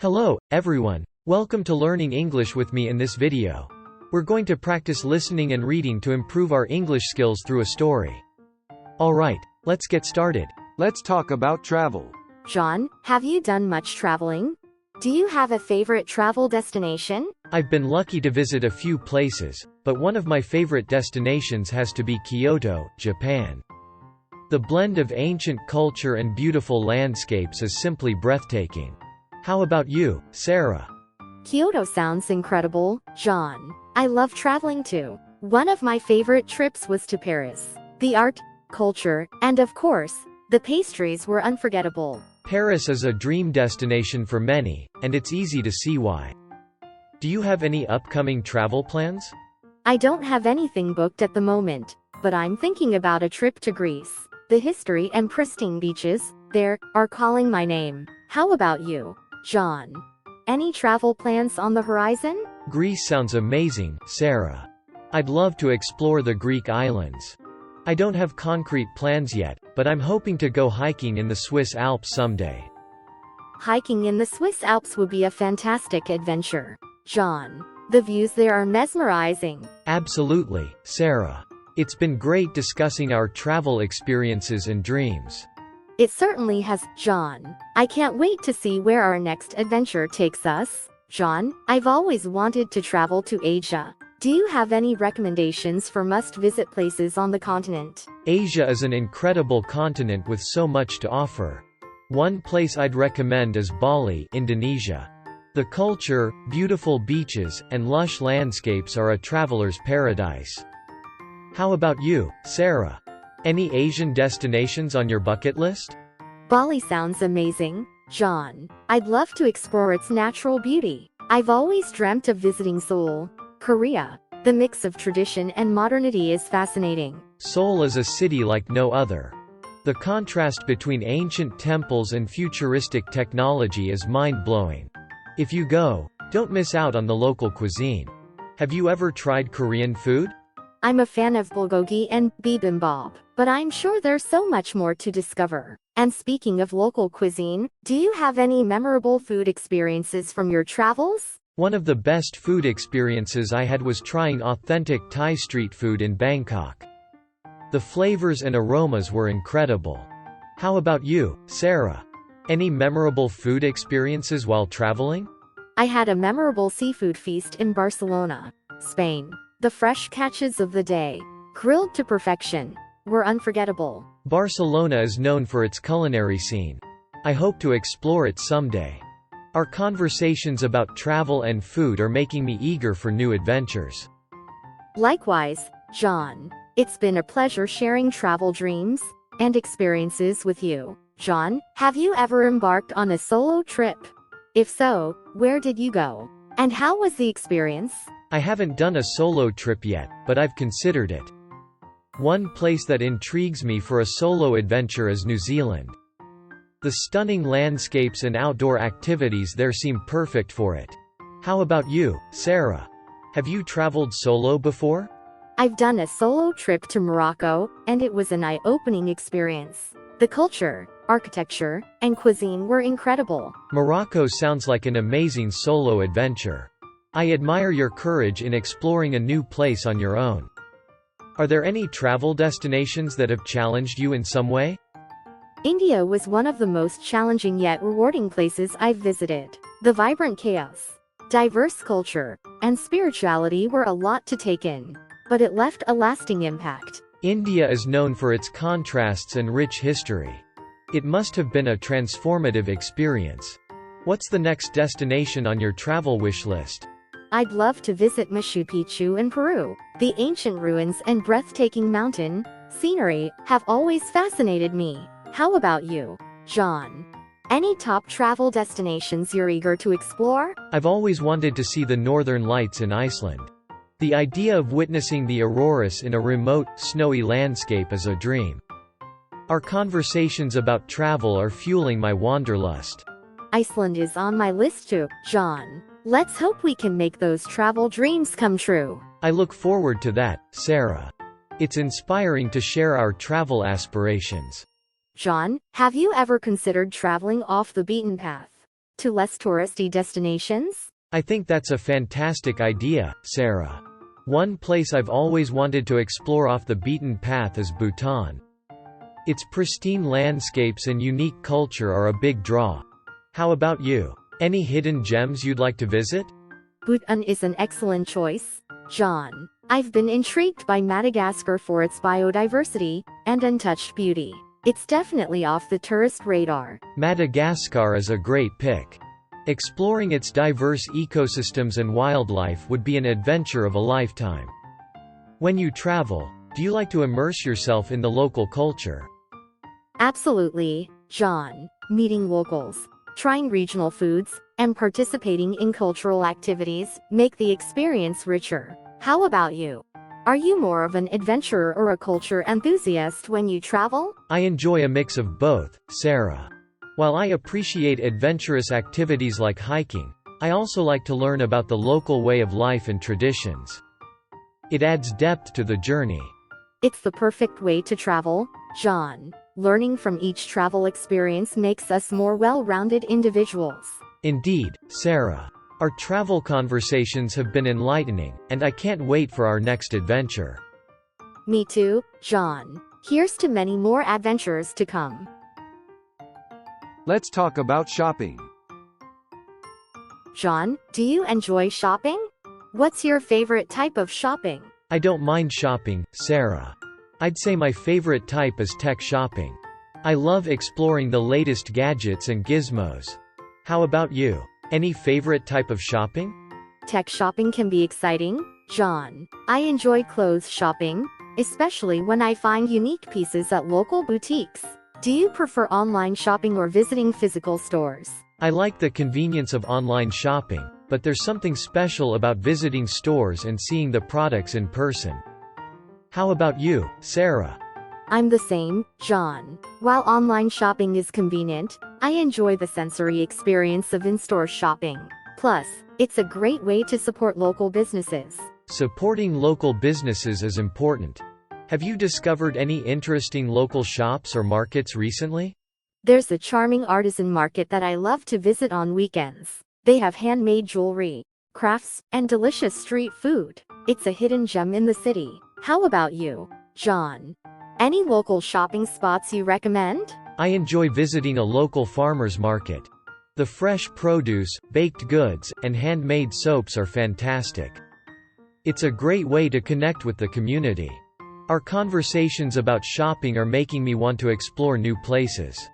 Hello, everyone. Welcome to Learning English with me in this video. We're going to practice listening and reading to improve our English skills through a story. Alright, let's get started. Let's talk about travel. John, have you done much traveling? Do you have a favorite travel destination? I've been lucky to visit a few places, but one of my favorite destinations has to be Kyoto, Japan. The blend of ancient culture and beautiful landscapes is simply breathtaking. How about you, Sarah? Kyoto sounds incredible, John. I love traveling too. One of my favorite trips was to Paris. The art, culture, and of course, the pastries were unforgettable. Paris is a dream destination for many, and it's easy to see why. Do you have any upcoming travel plans? I don't have anything booked at the moment, but I'm thinking about a trip to Greece. The history and pristine beaches there are calling my name. How about you, John? Any travel plans on the horizon? Greece sounds amazing, Sarah. I'd love to explore the Greek islands. I don't have concrete plans yet, but I'm hoping to go hiking in the Swiss Alps someday. Hiking in the Swiss Alps would be a fantastic adventure, John. The views there are mesmerizing. Absolutely, Sarah. It's been great discussing our travel experiences and dreams. It certainly has, John. I can't wait to see where our next adventure takes us. John, I've always wanted to travel to Asia. Do you have any recommendations for must-visit places on the continent? Asia is an incredible continent with so much to offer. One place I'd recommend is Bali, Indonesia. The culture, beautiful beaches, and lush landscapes are a traveler's paradise. How about you, Sarah? Any Asian destinations on your bucket list? Bali sounds amazing, John. I'd love to explore its natural beauty. I've always dreamt of visiting Seoul, Korea. The mix of tradition and modernity is fascinating. Seoul is a city like no other. The contrast between ancient temples and futuristic technology is mind-blowing. If you go, don't miss out on the local cuisine. Have you ever tried Korean food? I'm a fan of bulgogi and bibimbap, but I'm sure there's so much more to discover. And speaking of local cuisine, do you have any memorable food experiences from your travels? One of the best food experiences I had was trying authentic Thai street food in Bangkok. The flavors and aromas were incredible. How about you, Sarah? Any memorable food experiences while traveling? I had a memorable seafood feast in Barcelona, Spain. The fresh catches of the day, grilled to perfection, were unforgettable. Barcelona is known for its culinary scene. I hope to explore it someday. Our conversations about travel and food are making me eager for new adventures. Likewise, John. It's been a pleasure sharing travel dreams and experiences with you. John, have you ever embarked on a solo trip? If so, where did you go? And how was the experience? I haven't done a solo trip yet, but I've considered it. One place that intrigues me for a solo adventure is New Zealand. The stunning landscapes and outdoor activities there seem perfect for it. How about you, Sarah? Have you traveled solo before? I've done a solo trip to Morocco, and it was an eye-opening experience. The culture, architecture, and cuisine were incredible. Morocco sounds like an amazing solo adventure. I admire your courage in exploring a new place on your own. Are there any travel destinations that have challenged you in some way? India was one of the most challenging yet rewarding places I've visited. The vibrant chaos, diverse culture, and spirituality were a lot to take in, but it left a lasting impact. India is known for its contrasts and rich history. It must have been a transformative experience. What's the next destination on your travel wish list? I'd love to visit Machu Picchu in Peru. The ancient ruins and breathtaking mountain scenery have always fascinated me. How about you, John? Any top travel destinations you're eager to explore? I've always wanted to see the northern lights in Iceland. The idea of witnessing the auroras in a remote, snowy landscape is a dream. Our conversations about travel are fueling my wanderlust. Iceland is on my list too, John. Let's hope we can make those travel dreams come true. I look forward to that, Sarah. It's inspiring to share our travel aspirations. John, have you ever considered traveling off the beaten path? to less touristy destinations? I think that's a fantastic idea, Sarah. One place I've always wanted to explore off the beaten path is Bhutan. Its pristine landscapes and unique culture are a big draw. How about you? Any hidden gems you'd like to visit? Bhutan is an excellent choice, John. I've been intrigued by Madagascar for its biodiversity and untouched beauty. It's definitely off the tourist radar. Madagascar is a great pick. Exploring its diverse ecosystems and wildlife would be an adventure of a lifetime. When you travel, do you like to immerse yourself in the local culture? Absolutely, John. Meeting locals, trying regional foods, and participating in cultural activities make the experience richer. How about you? Are you more of an adventurer or a culture enthusiast when you travel? I enjoy a mix of both, Sarah. While I appreciate adventurous activities like hiking, I also like to learn about the local way of life and traditions. It adds depth to the journey. It's the perfect way to travel, John. Learning from each travel experience makes us more well-rounded individuals. Indeed, Sarah. Our travel conversations have been enlightening, and I can't wait for our next adventure. Me too, John. Here's to many more adventures to come. Let's talk about shopping. John, do you enjoy shopping? What's your favorite type of shopping? I don't mind shopping, Sarah. I'd say my favorite type is tech shopping. I love exploring the latest gadgets and gizmos. How about you? Any favorite type of shopping? Tech shopping can be exciting, John. I enjoy clothes shopping, especially when I find unique pieces at local boutiques. Do you prefer online shopping or visiting physical stores? I like the convenience of online shopping, but there's something special about visiting stores and seeing the products in person. How about you, Sarah? I'm the same, John. While online shopping is convenient, I enjoy the sensory experience of in-store shopping. Plus, it's a great way to support local businesses. Supporting local businesses is important. Have you discovered any interesting local shops or markets recently? There's a charming artisan market that I love to visit on weekends. They have handmade jewelry, crafts, and delicious street food. It's a hidden gem in the city. How about you, John? Any local shopping spots you recommend? I enjoy visiting a local farmer's market. The fresh produce, baked goods, and handmade soaps are fantastic. It's a great way to connect with the community. Our conversations about shopping are making me want to explore new places.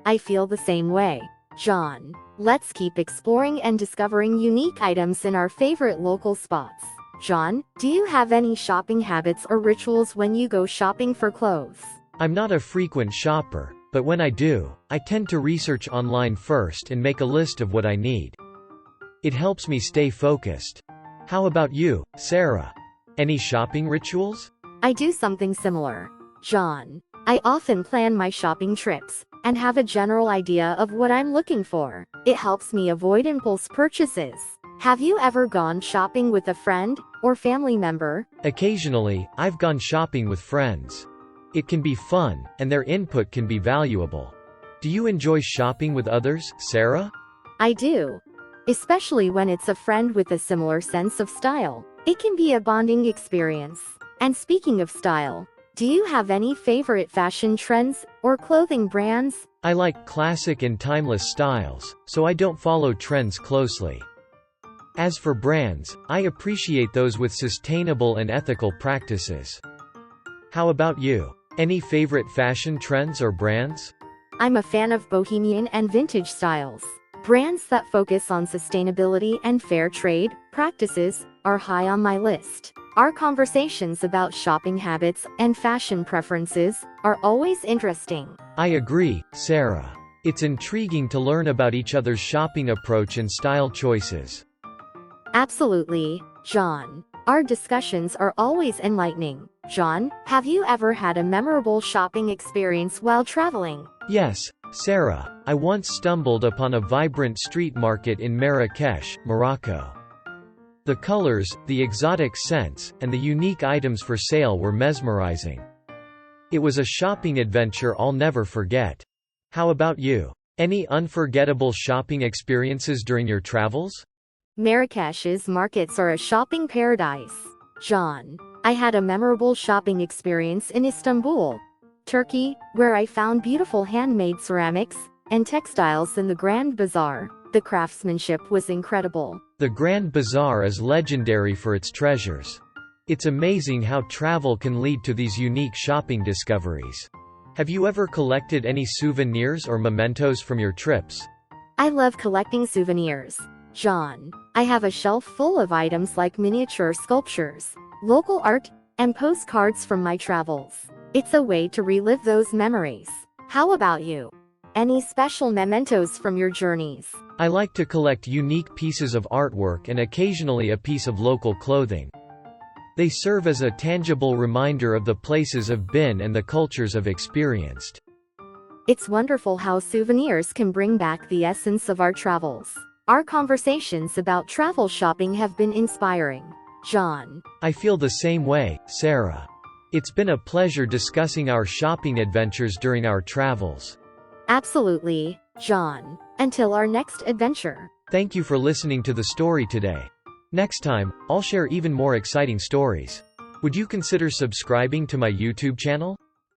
I feel the same way, John. Let's keep exploring and discovering unique items in our favorite local spots. John, do you have any shopping habits or rituals when you go shopping for clothes? I'm not a frequent shopper, but when I do, I tend to research online first and make a list of what I need. It helps me stay focused. How about you, Sarah? Any shopping rituals? I do something similar, John. I often plan my shopping trips and have a general idea of what I'm looking for. It helps me avoid impulse purchases. Have you ever gone shopping with a friend or family member? Occasionally, I've gone shopping with friends. It can be fun, and their input can be valuable. Do you enjoy shopping with others, Sarah? I do. Especially when it's a friend with a similar sense of style. It can be a bonding experience. And speaking of style, do you have any favorite fashion trends or clothing brands? I like classic and timeless styles, so I don't follow trends closely. As for brands, I appreciate those with sustainable and ethical practices. How about you? Any favorite fashion trends or brands? I'm a fan of bohemian and vintage styles. Brands that focus on sustainability and fair trade practices are high on my list. Our conversations about shopping habits and fashion preferences are always interesting. I agree, Sarah. It's intriguing to learn about each other's shopping approach and style choices. Absolutely, John. Our discussions are always enlightening. John, have you ever had a memorable shopping experience while traveling? Yes, Sarah. I once stumbled upon a vibrant street market in Marrakesh, Morocco. The colors, the exotic scents, and the unique items for sale were mesmerizing. It was a shopping adventure I'll never forget. How about you? Any unforgettable shopping experiences during your travels? Marrakesh's markets are a shopping paradise. John. I had a memorable shopping experience in Istanbul, Turkey, where I found beautiful handmade ceramics and textiles in the Grand Bazaar. The craftsmanship was incredible. The Grand Bazaar is legendary for its treasures. It's amazing how travel can lead to these unique shopping discoveries. Have you ever collected any souvenirs or mementos from your trips? I love collecting souvenirs. John. I have a shelf full of items like miniature sculptures, local art, and postcards from my travels. It's a way to relive those memories. How about you? Any special mementos from your journeys? I like to collect unique pieces of artwork and occasionally a piece of local clothing. They serve as a tangible reminder of the places I've been and the cultures I've experienced. It's wonderful how souvenirs can bring back the essence of our travels. Our conversations about travel shopping have been inspiring. John. I feel the same way, Sarah. It's been a pleasure discussing our shopping adventures during our travels. Absolutely, John. Until our next adventure. Thank you for listening to the story today. Next time, I'll share even more exciting stories. Would you consider subscribing to my YouTube channel?